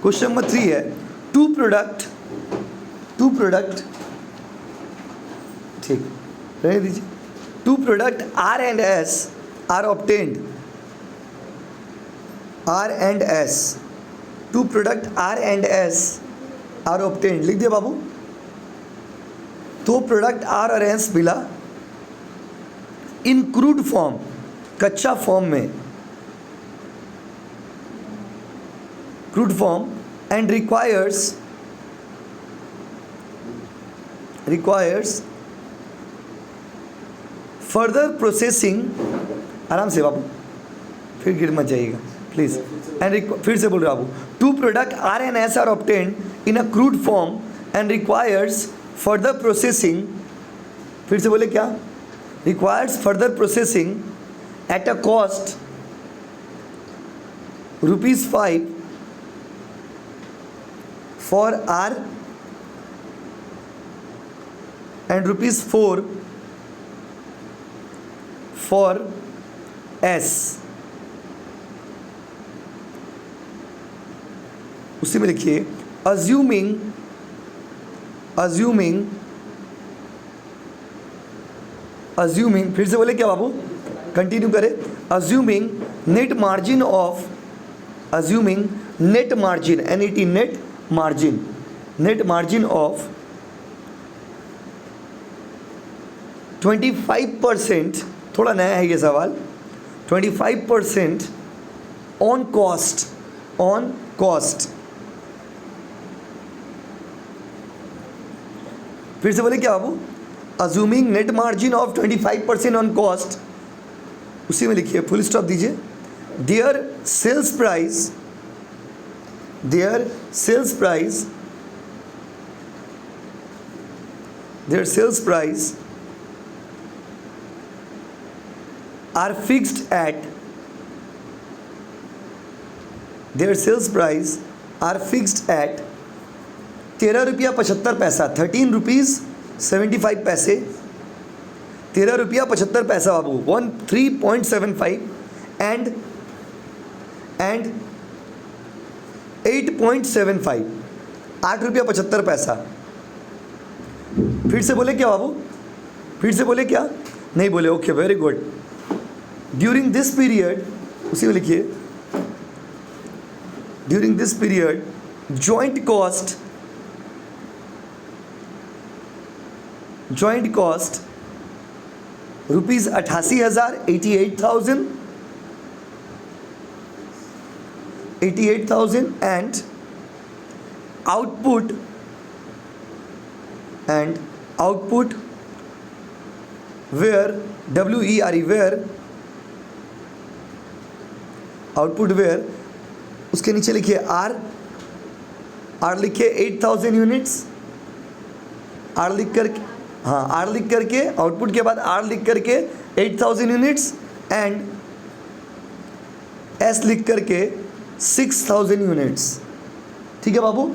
Question number 3 है, to product ठीक रहने दीजिए, two product R and S are obtained, two product R and S are obtained, लिख दिया बाबू। दो प्रोडक्ट आर और एस मिला इन क्रूड फॉर्म, कच्चा फॉर्म में, crude form, and requires further processing, आराम से बाबू, फिर गिर मत जाइएगा प्लीज, एंड फिर से बोल रहा बाबू, two product R and S are obtained in a crude form and requires further processing, फिर से बोले क्या, requires further processing at a cost ₹5 for R and ₹4 for S. उसी में लिखिए अज्यूमिंग, फिर से बोले क्या बाबू, कंटिन्यू करें, assuming net margin of, net margin of 25%, थोड़ा नया है ये सवाल, 25% ऑन कॉस्ट, फिर से बोले क्या बाबू, assuming net margin of 25% on cost, उसी में लिखिए फुल स्टॉप दीजिए, their sales price are fixed at, their sales price are fixed at ₹13.75, 13 rupees 75 पैसे, 13 रुपया 75 पैसा बाबू, 13.75 एंड 8.75, 8 रुपया 75 पैसा। फिर से बोले क्या बाबू, फिर से बोले क्या, नहीं बोले, okay very good. During this period, उसी में लिखिए, during this period joint cost ₹88,000, 88,000 and output where output where, उसके नीचे लिखिए आर लिखिए 8,000 यूनिट्स, आर लिख करके, हाँ आर लिख करके, आउटपुट के बाद आर लिख करके 8,000 यूनिट्स एंड एस लिख करके 6,000 यूनिट्स। ठीक है बाबू,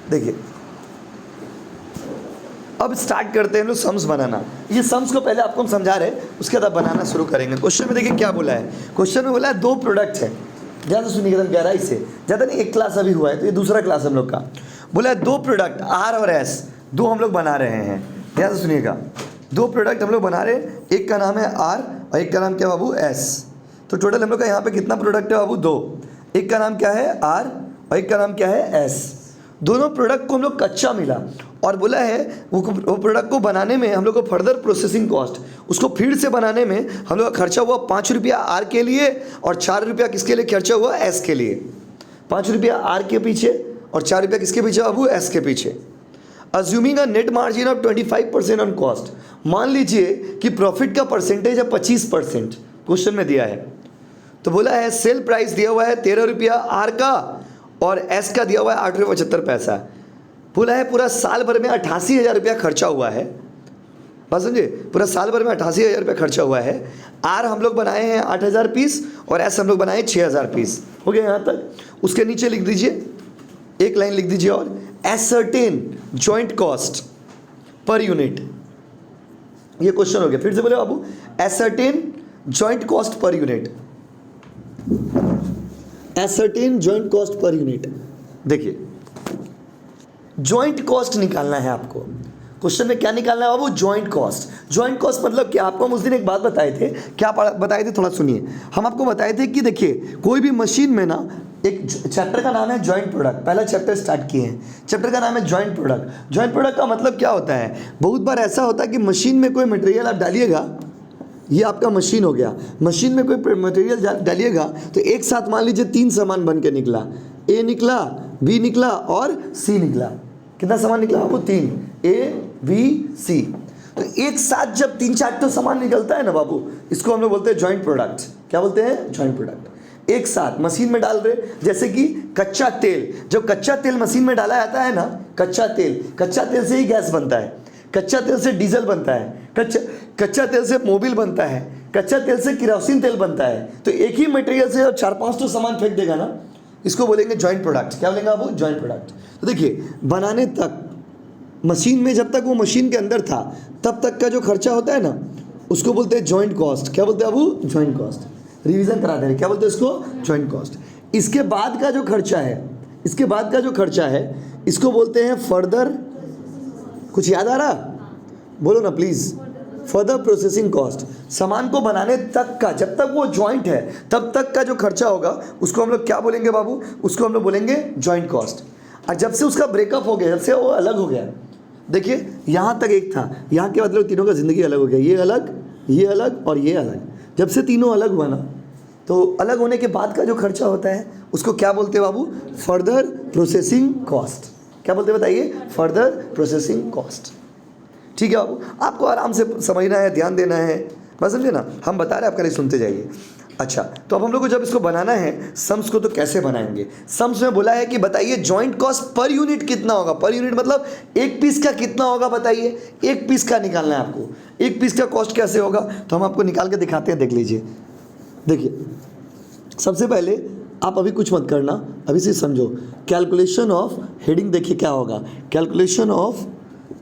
देखिए अब स्टार्ट करते हैं हम लोग सम्स बनाना। ये सम्स को पहले आपको हम समझा रहे हैं, उसके बाद बनाना शुरू करेंगे। क्वेश्चन में देखिए क्या बोला है, क्वेश्चन में बोला है दो प्रोडक्ट है, ज़्यादा सुनिएगा एकदम गहराई से, ज़्यादा नहीं, एक क्लास अभी हुआ है तो ये दूसरा क्लास हम लोग का। बोला है दो प्रोडक्ट आर और एस, दो हम लोग बना रहे हैं, ध्यान से सुनिएगा, दो प्रोडक्ट हम लोग बना रहे हैं, एक का नाम है आर और एक का नाम क्या बाबू, एस। तो टोटल हम लोग का यहाँ पे कितना प्रोडक्ट है बाबू, दो, एक का नाम क्या है आर और एक का नाम क्या है एस। दोनों प्रोडक्ट को हम लोग कच्चा मिला और बोला है वो प्रोडक्ट को बनाने में हम लोग को फर्दर प्रोसेसिंग कॉस्ट, उसको फिर से बनाने में हम लोग का खर्चा हुआ 5 रुपया आर के लिए और 4 रुपया किसके लिए खर्चा हुआ, एस के लिए। 5 रुपया आर के पीछे और 4 रुपया किसके पीछे बाबू, एस के पीछे। Assuming a net margin of 25% on cost, मान लीजिए कि प्रॉफिट का परसेंटेज है 25%, क्वेश्चन में दिया है। तो बोला है सेल प्राइस दिया हुआ है 13 रुपया आर का और एस का दिया हुआ है 8 रुपये 75 पैसा। बोला है पूरा साल भर में 88,000 रुपया खर्चा हुआ है, बात समझे, पूरा साल भर में 88,000 रुपया खर्चा हुआ है। आर हम लोग बनाए हैं 8,000 पीस और एस हम लोग बनाए 6,000 पीस। हो गया यहाँ तक। उसके नीचे लिख दीजिए, एक लाइन लिख दीजिए और ascertain joint cost per unit. ये क्वेश्चन हो गया, फिर से बोले बाबू, ascertain joint cost per unit. Ascertain joint cost per unit. देखिए जॉइंट कॉस्ट निकालना है आपको। क्वेश्चन में क्या निकालना है बाबू? Joint cost. जॉइंट कॉस्ट मतलब क्या? आपको हम उस दिन एक बात बताए थे। क्या बताए थे? थोड़ा सुनिए। हम आपको बताए थे कि देखिए कोई भी मशीन में ना एक चैप्टर का नाम है जॉइंट प्रोडक्ट। पहला चैप्टर स्टार्ट किए हैं, चैप्टर का नाम है जॉइंट प्रोडक्ट। जॉइंट प्रोडक्ट का मतलब क्या होता है? बहुत बार ऐसा होता है कि मशीन में कोई मटेरियल आप डालिएगा, ये आपका मशीन हो गया, मशीन में कोई मटेरियल डालिएगा तो एक साथ मान लीजिए 3 सामान बन के निकला, ए निकला, बी निकला और सी निकला। कितना सामान निकला आपको? 3, ए बी सी। तो एक साथ जब 3-4 तो सामान निकलता है ना बाबू, इसको हम लोग बोलते हैं जॉइंट प्रोडक्ट। क्या बोलते हैं? Joint product. एक साथ मशीन में डाल रहे, जैसे कि कच्चा तेल। जब कच्चा तेल मशीन में डाला जाता है ना, कच्चा तेल से ही गैस बनता है, कच्चा तेल से डीजल बनता है, कच्चा तेल से मोबिल बनता है, कच्चा तेल से किरोसिन तेल बनता है। तो एक ही मटेरियल से 4-5 तो सामान फेंक देगा ना, इसको बोलेंगे जॉइंट प्रोडक्ट। क्या बोलेंगे आपको? Joint product. तो देखिए बनाने तक, मशीन में जब तक वो मशीन के अंदर था तब तक का जो खर्चा होता है ना, उसको बोलते हैं जॉइंट कॉस्ट। क्या बोलते हैं बाबू? Joint cost. रिवीजन करा दे रहे, क्या बोलते हैं इसको? Joint cost. इसके बाद का जो खर्चा है, इसके बाद का जो खर्चा है, इसको बोलते हैं फर्दर, कुछ याद आ रहा? बोलो ना प्लीज। Further processing cost. सामान को बनाने तक का, जब तक वो जॉइंट है तब तक का जो खर्चा होगा, उसको हम लोग क्या बोलेंगे बाबू? उसको हम लोग बोलेंगे जॉइंट कॉस्ट। और जब से उसका ब्रेकअप हो गया, जब से वो अलग हो गया, देखिए यहाँ तक एक था, यहाँ के मतलब तीनों का ज़िंदगी अलग हो गया, ये अलग, ये अलग और ये अलग। जब से तीनों अलग हुआ ना, तो अलग होने के बाद का जो खर्चा होता है उसको क्या बोलते हैं बाबू? Further processing cost. क्या बोलते हैं बताइए? Further processing cost. ठीक है बाबू, आपको आराम से समझना है, ध्यान देना है, बस समझे ना। हम बता रहे हैं, आप खाली सुनते जाइए। अच्छा, तो अब हम लोग को जब इसको बनाना है सम्स को, तो कैसे बनाएंगे? सम्स में बोला है कि बताइए जॉइंट कॉस्ट पर यूनिट कितना होगा। पर यूनिट मतलब एक पीस का कितना होगा बताइए। एक पीस का निकालना है आपको। एक पीस का कॉस्ट कैसे होगा, तो हम आपको निकाल के दिखाते हैं, देख लीजिए। देखिए सबसे पहले आप अभी कुछ मत करना, अभी से समझो। कैलकुलेशन ऑफ हेडिंग देखिए क्या होगा। Calculation of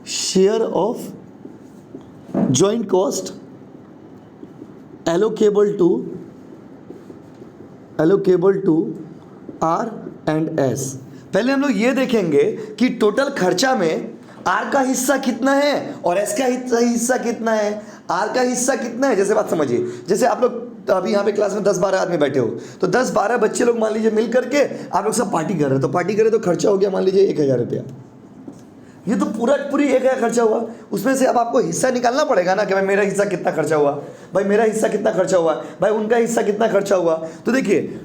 share of joint cost allocable to R and S. पहले हम लोग ये देखेंगे कि टोटल खर्चा में आर का हिस्सा कितना है और एस का हिस्सा कितना है। आर का हिस्सा कितना है, जैसे बात समझिए, जैसे आप लोग अभी यहाँ पे क्लास में 10-12 आदमी बैठे हो, तो 10-12 बच्चे लोग मान लीजिए मिल करके आप लोग सब पार्टी कर रहे हो, तो पार्टी करे तो खर्चा हो गया मान लीजिए 1000 रुपया। ये तो पूरी 1000 खर्चा हुआ। उसमें से अब आपको हिस्सा निकालना पड़ेगा ना कि भाई मेरा हिस्सा कितना खर्चा हुआ, भाई मेरा हिस्सा कितना खर्चा हुआ, भाई उनका हिस्सा कितना खर्चा हुआ। तो देखिए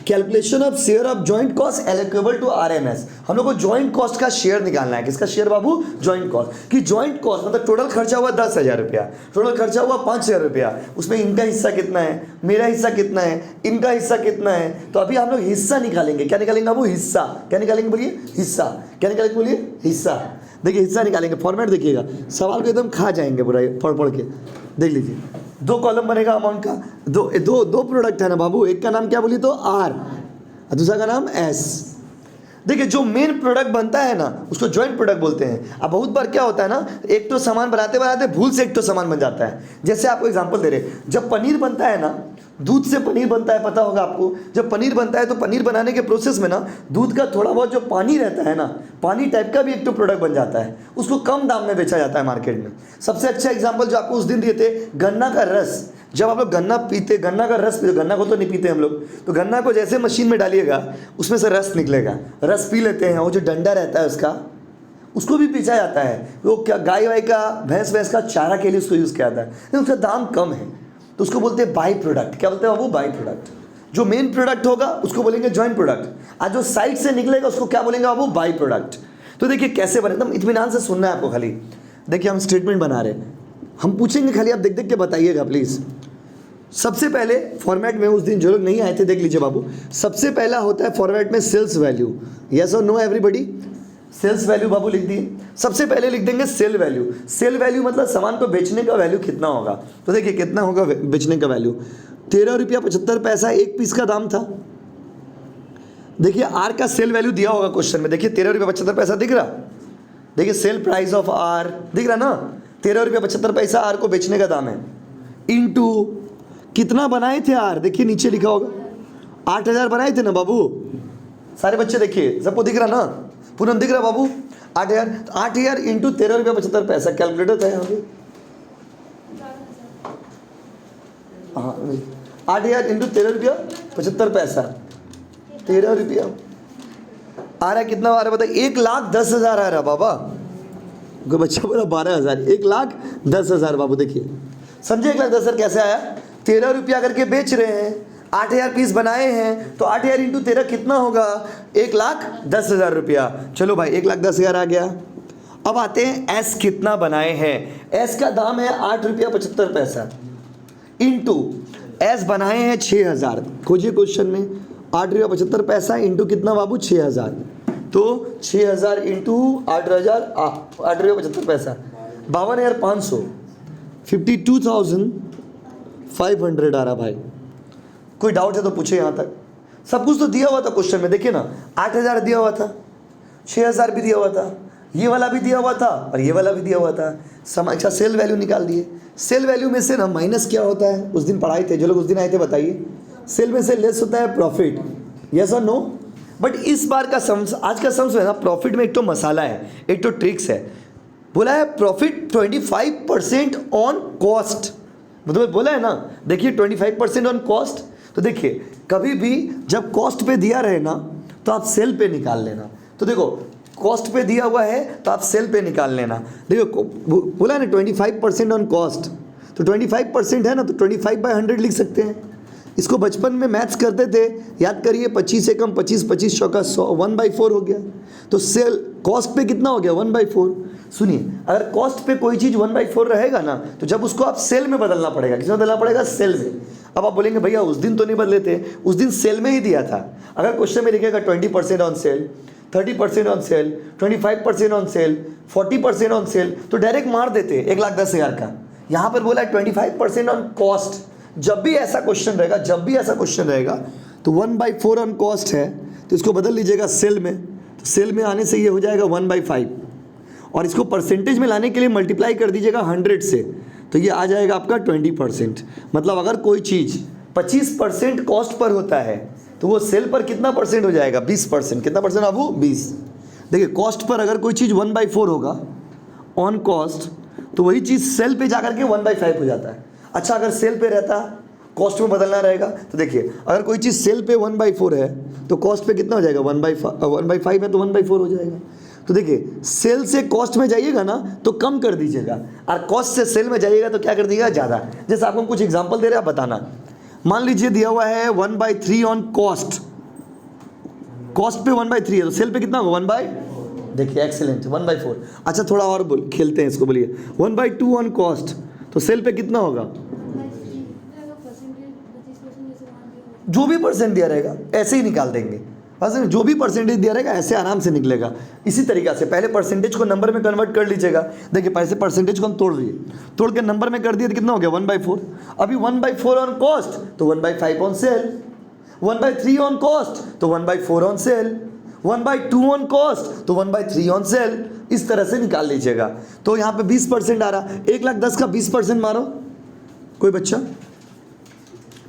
calculation of share of joint cost eligible to RMS. हम लोग को जॉइंट कॉस्ट का शेयर निकालना है। किसका शेयर बाबू? Joint cost. कि जॉइंट कॉस्ट मतलब टोटल खर्चा हुआ 10,000 रुपया, टोटल खर्चा हुआ 5,000 रुपया, उसमें इनका हिस्सा कितना है, मेरा हिस्सा कितना है, इनका हिस्सा कितना है। तो अभी हम लोग हिस्सा निकालेंगे। क्या निकालेंगे बाबू? हिस्सा। क्या निकालेंगे बोलिए? हिस्सा। क्या निकालेंगे बोलिए? हिस्सा। देखिए हिस्सा निकालेंगे, फॉर्मेट देखिएगा, सवाल को एकदम खा जाएंगे पूरा पढ़ के। देख लीजिए 2 कॉलम बनेगा अमाउंट का। दो प्रोडक्ट है ना बाबू, एक का नाम क्या बोलिए तो आर और दूसरा का नाम एस। देखिए जो मेन प्रोडक्ट बनता है ना उसको जॉइंट प्रोडक्ट बोलते हैं। अब बहुत बार क्या होता है ना, एक तो सामान बनाते बनाते भूल से एक तो सामान बन जाता है। जैसे आपको एग्जांपल दे रहे, जब पनीर बनता है ना, दूध से पनीर बनता है, पता होगा आपको। जब पनीर बनता है तो पनीर बनाने के प्रोसेस में ना दूध का थोड़ा बहुत जो पानी रहता है ना, पानी टाइप का भी एक तो प्रोडक्ट बन जाता है, उसको कम दाम में बेचा जाता है मार्केट में। सबसे अच्छा एग्जांपल जो आपको उस दिन दिए थे, गन्ना का रस। जब आप लोग गन्ना पीते, गन्ना का रस पीते, गन्ना को तो नहीं पीते हम लोग, तो गन्ना को जैसे मशीन में डालिएगा उसमें से रस निकलेगा, रस पी लेते हैं। वो जो डंडा रहता है उसका, उसको भी पीछा जाता है। वो क्या गाय वाय का, भैंस का चारा के लिए उसको यूज़ किया जाता है, लेकिन उसका दाम कम है, तो उसको बोलते हैं बाई प्रोडक्ट। क्या बोलते हैं वो? By product. जो मेन प्रोडक्ट होगा उसको बोलेंगे जॉइंट प्रोडक्ट, और जो साइड से निकलेगा उसको क्या बोलेंगे वो? By product. तो देखिए कैसे बने, एकदम इत्मीनान से सुनना है आपको खाली। देखिए हम स्टेटमेंट बना रहे हैं, हम पूछेंगे खाली, आप देख देख के बताइएगा प्लीज़। सबसे पहले फॉर्मेट में उस दिन जो लोग नहीं आए थे देख लीजिए बाबू, सबसे पहला होता है फॉर्मेट में सेल्स वैल्यू। यस और नो एवरीबॉडी? सेल्स वैल्यू बाबू लिख दिए। सबसे पहले लिख देंगे सेल वैल्यू। सेल वैल्यू मतलब सामान को बेचने का वैल्यू कितना होगा। तो देखिए कितना होगा बेचने का वैल्यू, 13 रुपया 75 पैसा एक पीस का दाम था। देखिए आर का सेल वैल्यू दिया होगा क्वेश्चन में, देखिए 13 रुपया 75 पैसा दिख रहा। देखिए सेल प्राइस ऑफ आर दिख रहा ना, 13 रुपया 75 पैसा आर को बेचने का दाम है, इनटू कितना बनाए थे आर, देखिए नीचे लिखा होगा 8,000 बनाए थे ना बाबू, सारे बच्चे देखिए, सबको दिख रहा ना, पूनम दिख रहा बाबू, 8,000, 8,000 इंटू 13 रुपया 75 पैसा, कैलकुलेटर था यहाँ पे, हाँ 8,000 इंटू 13 रुपया 75 पैसा, 13 रुपया आ रहा है, कितना आ रहा है बताइए, 1,10,000 आ रहा बाबा, कोई बच्चा बोला 12,000, 1,10,000 बाबू, देखिए समझे 1,10,000 कैसे आया, 13 रुपया करके बेच रहे हैं, 8,000 पीस बनाए हैं, तो 8,000 इंटू 13 कितना होगा, 1,10,000 रुपया। चलो भाई 1,10,000 आ गया। अब आते हैं एस कितना बनाए हैं, एस का दाम है 8 रुपया 75 पैसा, इंटू एस बनाए हैं 6,000, खोजिए क्वेश्चन में, 8 रुपया 75 पैसा इंटू कितना बाबू 6,000, तो 6,000 इंटू 8,000, 8 रुपया 75 पैसा, 52,500, 52,500 आ रहा भाई। कोई डाउट है तो पूछे, यहाँ तक सब कुछ तो दिया हुआ था क्वेश्चन में, देखिए ना 8,000 दिया हुआ था, 6,000 भी दिया हुआ था, ये वाला भी दिया हुआ था और ये वाला भी दिया हुआ था। अच्छा सेल वैल्यू निकाल दिए, सेल वैल्यू में से ना माइनस क्या होता है, उस दिन पढ़ाए थे, जो लोग उस दिन आए थे बताइए, सेल में से लेस होता है प्रॉफिट, यस और नो। बट इस बार का सम्स, आज का सम्स है ना, प्रॉफिट में एक तो मसाला है, एक तो ट्रिक्स है, बोला है प्रॉफिट 25% ऑन कॉस्ट, मतलब बोला है ना, देखिए 25% ऑन कॉस्ट, तो देखिए कभी भी जब कॉस्ट पे दिया रहे ना तो आप सेल पे निकाल लेना, तो देखो कॉस्ट पे दिया हुआ है तो आप सेल पे निकाल लेना, देखो बोला है ना 25% ऑन कॉस्ट, तो 25% है ना, तो 25/100 लिख सकते हैं। इसको बचपन में मैथ्स करते थे, याद करिए, 25 से कम 25, 25 चौका 100, 1/4 हो गया, तो सेल कॉस्ट पे कितना हो गया 1/4। सुनिए, अगर कॉस्ट पे कोई चीज़ 1/4 रहेगा ना, तो जब उसको आप सेल में बदलना पड़ेगा, किसमें बदलना पड़ेगा, सेल में। अब आप बोलेंगे भैया उस दिन तो नहीं बदले थे, उस दिन सेल में ही दिया था। अगर क्वेश्चन में लिखेगा 20% on sale, 30% on sale, 25% on sale, 40% on sale, तो डायरेक्ट मार देते 1,10,000 का। यहाँ पर बोला 25% ऑन कॉस्ट। जब भी ऐसा क्वेश्चन रहेगा, जब भी ऐसा क्वेश्चन रहेगा, तो 1/4 ऑन कॉस्ट है, तो इसको बदल लीजिएगा सेल में, तो सेल में आने से ये हो जाएगा 1/5, और इसको परसेंटेज में लाने के लिए मल्टीप्लाई कर दीजिएगा 100 से, तो ये आ जाएगा आपका 20%। मतलब अगर कोई चीज़ 25% कॉस्ट पर होता है तो वो सेल पर कितना परसेंट हो जाएगा, 20%। कितना परसेंट आप, वो 20। देखिए कॉस्ट पर अगर कोई चीज़ 1/4 होगा ऑन कॉस्ट, तो वही चीज़ सेल पे जाकर के 1/5 हो जाता है। अच्छा अगर सेल पे रहता, कॉस्ट में बदलना रहेगा, तो देखिए अगर कोई चीज़ सेल पे 1/4 है तो कॉस्ट पे कितना हो जाएगा, 1/5 है तो 1/4 हो जाएगा। तो देखिए सेल से कॉस्ट में जाइएगा ना तो कम कर दीजिएगा, और कॉस्ट से सेल में जाइएगा तो क्या कर दीजिएगा, ज़्यादा। जैसे आपको कुछ एग्जांपल दे रहे हैं, आप बताना। मान लीजिए दिया हुआ है 1/3 ऑन कॉस्ट, कॉस्ट पे 1/3 है, तो सेल पे कितना होगा, देखिए एक्सीलेंट 1/4। अच्छा थोड़ा और खेलते हैं इसको, बोलिए 1/2 ऑन कॉस्ट, तो सेल पे कितना होगा, जो भी परसेंट दिया रहेगा ऐसे ही निकाल देंगे, बस जो भी परसेंटेज दिया रहेगा ऐसे आराम से निकलेगा। इसी तरीक़ा से पहले परसेंटेज को नंबर में कन्वर्ट कर लीजिएगा। देखिए पहले परसेंटेज को हम तोड़ दिए, तोड़ के नंबर में कर दिए तो कितना हो गया, 1/4। अभी 1/4 ऑन कॉस्ट तो 1/5 ऑन सेल, 1/3 ऑन कॉस्ट तो 1/4 ऑन सेल, 1/2 ऑन कॉस्ट तो 1/3 ऑन सेल। इस तरह से निकाल लीजिएगा। तो यहाँ पे 20% आ रहा, 1,10,000 का 20% मारो कोई बच्चा,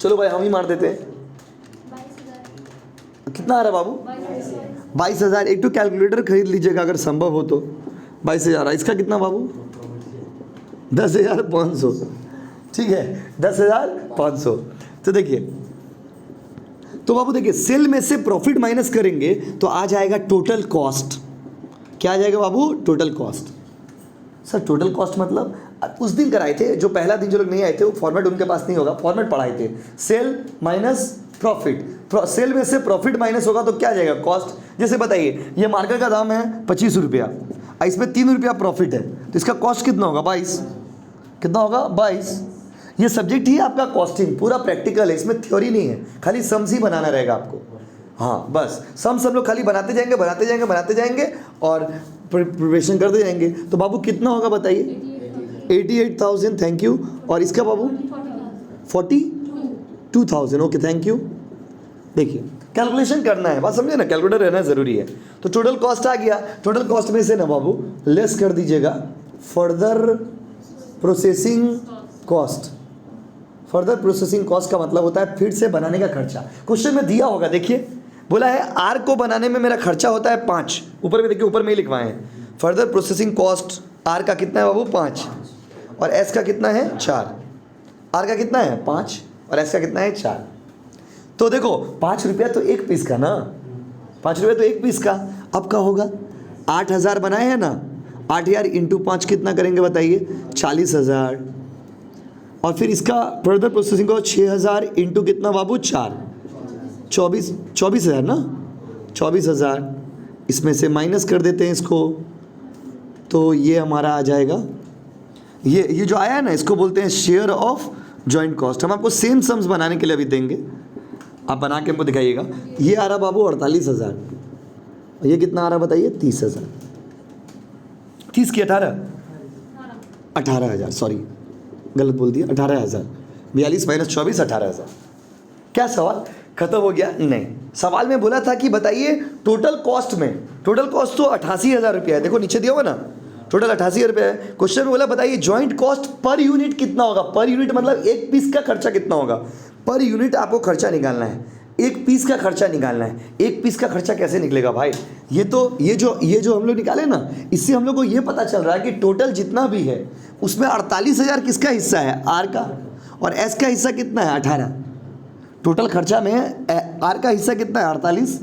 चलो भाई हम ही मार देते हैं। कितना आ रहा बाबू, 22,000। एक तो कैलकुलेटर खरीद लीजिएगा अगर संभव हो तो। 22,000 इसका कितना बाबू, 10,500, ठीक है 10,500। तो देखिए, तो बाबू देखिए सेल में से प्रॉफिट माइनस करेंगे तो आ जाएगा टोटल कॉस्ट। क्या आ जाएगा बाबू, total cost. Sir total cost मतलब उस दिन कराए थे, जो पहला दिन जो लोग नहीं आए थे वो फॉर्मेट उनके पास नहीं होगा, फॉर्मेट पढ़ाए थे। सेल माइनस प्रॉफिट, सेल में से प्रॉफिट माइनस होगा तो क्या आ जाएगा, कॉस्ट। जैसे बताइए ये मार्कर का दाम है 25 रुपया, इसमें 3 रुपया प्रॉफिट है, तो इसका कॉस्ट कितना होगा, 22। कितना होगा, 22। ये सब्जेक्ट ही आपका कॉस्टिंग, पूरा प्रैक्टिकल है, इसमें थ्योरी नहीं है, खाली सम्स ही बनाना रहेगा आपको। हाँ बस सम्स हम लोग खाली बनाते जाएंगे, बनाते जाएंगे, बनाते जाएंगे और प्रिपरेशन करते जाएंगे। तो बाबू कितना होगा बताइए, 88,000, थैंक यू। और इसका बाबू 42,000, ओके थैंक यू। देखिए कैलकुलेशन करना है, बात समझे ना, कैलकुलेटर रहना ज़रूरी है। तो टोटल कॉस्ट आ गया, टोटल कॉस्ट में से ना बाबू लेस कर दीजिएगा further processing cost, further processing cost का मतलब होता है फिर से बनाने का खर्चा। क्वेश्चन में दिया होगा, देखिए बोला है आर को बनाने में मेरा खर्चा होता है 5, ऊपर में देखिए, ऊपर में ही लिखवाए हैं फर्दर प्रोसेसिंग कॉस्ट आर का कितना है बाबू 5 और एस का कितना है 4। आर का कितना है 5 और एस का कितना है 4। तो देखो 5 रुपया तो एक पीस का ना, 5 रुपया तो एक पीस का। अब क्या होगा, 8,000 बनाए हैं ना, 8,000 इंटू 5 कितना करेंगे बताइए, 40,000। और फिर इसका फर्दर प्रोसेसिंग को 6,000 इंटू कितना बाबू 4, 24,000 ना, 24,000। इसमें से माइनस कर देते हैं इसको, तो ये हमारा आ जाएगा, ये जो आया है ना इसको बोलते हैं शेयर ऑफ जॉइंट कॉस्ट। हम आपको सेम सम्स बनाने के लिए अभी देंगे, आप बना के हमको दिखाइएगा। ये आ रहा बाबू 48,000, ये कितना आ रहा बताइए 30,000, 30 की 18,000, सॉरी गलत बोल दिया, 18,000, 42 माइनस 24 18,000। क्या सवाल खत्म हो गया? नहीं, सवाल में बोला था कि बताइए टोटल कॉस्ट में, टोटल कॉस्ट तो 88,000 रुपया है, देखो नीचे दिया हुआ ना, टोटल 88,000 रुपया है। क्वेश्चन में बोला बताइए जॉइंट कॉस्ट पर यूनिट कितना होगा, पर यूनिट मतलब एक पीस का खर्चा कितना होगा, पर यूनिट आपको खर्चा निकालना है, एक पीस का खर्चा निकालना है। एक पीस का खर्चा कैसे निकलेगा भाई, ये जो हम लोग निकाले ना, इससे हम लोग को ये पता चल रहा है कि टोटल जितना भी है उसमें 48,000 किसका हिस्सा है, आर का, और एस का हिस्सा कितना है 18। टोटल खर्चा में आर का हिस्सा कितना है 48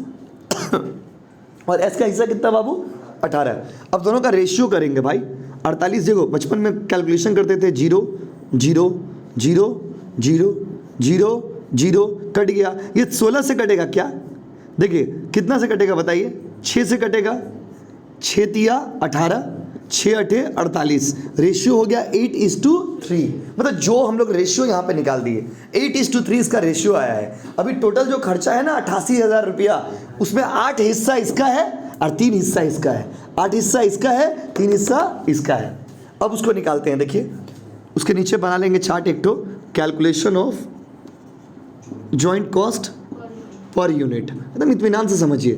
और एस का हिस्सा कितना बाबू 18। अब दोनों का रेशियो करेंगे भाई। 48 देखो बचपन में कैलकुलेशन करते थे, 0 0 0 0 0 0 कट गया, ये 16 से कटेगा क्या, देखिए कितना से कटेगा बताइए, 6 से कटेगा, 6 तिया 18, 6 अठे 48, रेशियो हो गया 8:3। मतलब जो हम लोग रेशियो यहाँ पे निकाल दिए 8:3 इसका रेशियो आया है। अभी टोटल जो खर्चा है ना 88,000 रुपया, उसमें 8 हिस्सा इसका है और 3 हिस्सा इसका है, 8 हिस्सा इसका है, 3 हिस्सा इसका है। अब उसको निकालते हैं, देखिए उसके नीचे बना लेंगे चार्ट एक तो, calculation of joint cost per unit. एकदम इत्मीनान से समझिए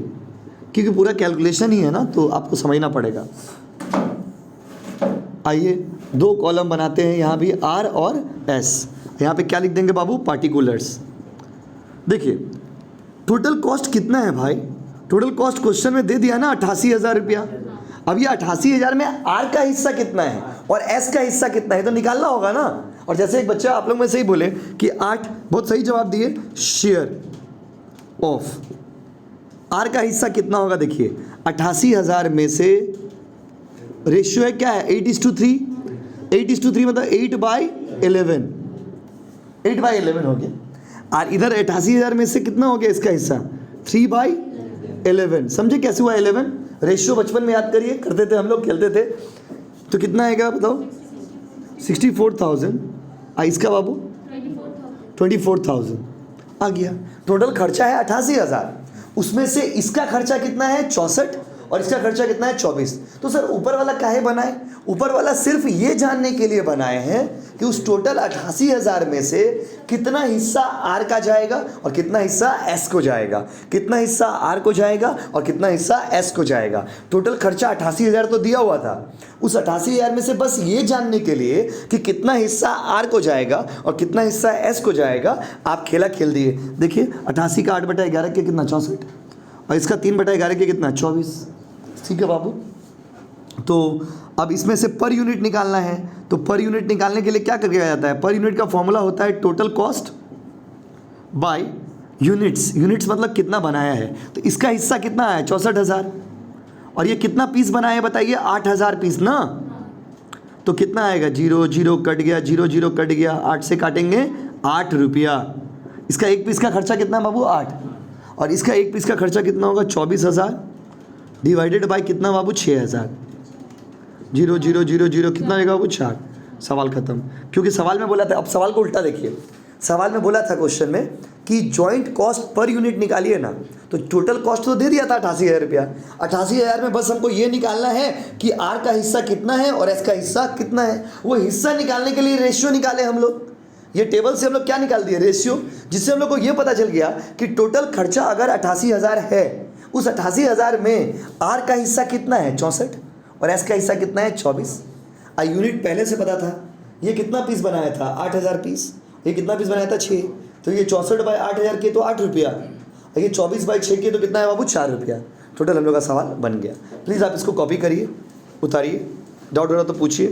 क्योंकि पूरा कैलकुलेशन ही है ना, तो आपको समझना पड़ेगा। आइए 2 कॉलम बनाते हैं, यहाँ भी आर और एस। यहाँ पे क्या लिख देंगे बाबू, पार्टिकुलर्स। देखिए टोटल कॉस्ट कितना है भाई, टोटल कॉस्ट क्वेश्चन में दे दिया ना 88,000 रुपया। अब ये 88,000 में आर का हिस्सा कितना है और एस का हिस्सा कितना है, तो निकालना होगा ना। और जैसे एक बच्चा आप लोग में से ही बोले कि 8, बहुत सही जवाब दिए, शेयर ऑफ आर का हिस्सा कितना होगा, देखिए 88,000 में से रेशियो है क्या है 8:3, 8:3 मतलब 8/11, 8/11 हो गया। और इधर 88,000 में से कितना हो गया इसका हिस्सा 3/11। समझे कैसे हुआ 11, रेशियो बचपन में याद करिए, करते थे हम लोग, खेलते थे। तो कितना आएगा बताओ 64,000, इसका बाबू 24,000 आ गया। टोटल खर्चा है 88,000, उसमें से इसका खर्चा कितना है 64 और इसका खर्चा कितना है 24। तो सर ऊपर वाला काहे बनाए, ऊपर वाला सिर्फ ये जानने के लिए बनाए हैं कि उस टोटल 88,000 में से कितना हिस्सा आर का जाएगा और कितना हिस्सा एस को जाएगा, कितना हिस्सा आर को जाएगा और कितना हिस्सा एस को जाएगा। टोटल खर्चा 88,000 तो दिया हुआ था, उस 88,000 में से बस ये जानने के लिए कि कितना हिस्सा आर को जाएगा और कितना हिस्सा एस को जाएगा, आप खेला खेल दिए। देखिए 88 का 8/11 के कितना 64 और इसका 3/11 के कितना 24। ठीक है बाबू, तो अब इसमें से पर यूनिट निकालना है, तो पर यूनिट निकालने के लिए क्या करके जाता है, पर यूनिट का फॉर्मूला होता है total cost by units. Units मतलब कितना बनाया है, तो इसका हिस्सा कितना है 64,000 और ये कितना पीस बनाया है बताइए 8,000 पीस ना, तो कितना आएगा 0 0 कट गया, 0 0 कट गया, 8 से काटेंगे 8 रुपया। इसका एक पीस का खर्चा कितना बाबू 8 और इसका एक पीस का खर्चा कितना होगा 24,000 डिवाइडेड बाय कितना बाबू 6,000। 0 0 0 0 कितना रहेगा बाबू 4। सवाल खत्म। क्योंकि सवाल में बोला था, अब सवाल को उल्टा देखिए, सवाल में बोला था क्वेश्चन में कि जॉइंट कॉस्ट पर यूनिट निकालिए ना, तो टोटल कॉस्ट तो दे दिया था 88,000 रुपया। 88,000 में बस हमको ये निकालना है कि आर का हिस्सा कितना है और एस का हिस्सा कितना है। वो हिस्सा निकालने के लिए रेशियो निकाले हम लोग, ये टेबल से हम लोग क्या निकाल दिए रेशियो, जिससे हम लोग को ये पता चल गया कि टोटल खर्चा अगर 88,000 है, उस 88,000 में आर का हिस्सा कितना है 64 और एस का हिस्सा कितना है 24। यूनिट पहले से पता था, ये कितना पीस बनाया था 8,000 पीस ये कितना पीस बनाया था 6, तो ये 64/8000 के तो 8 रुपया, ये 24/6 के तो कितना है बाबू 4 रुपया। टोटल हम लोग का सवाल बन गया। प्लीज़ आप इसको कॉपी करिए, उतारिए, डाउट हो रहा तो पूछिए।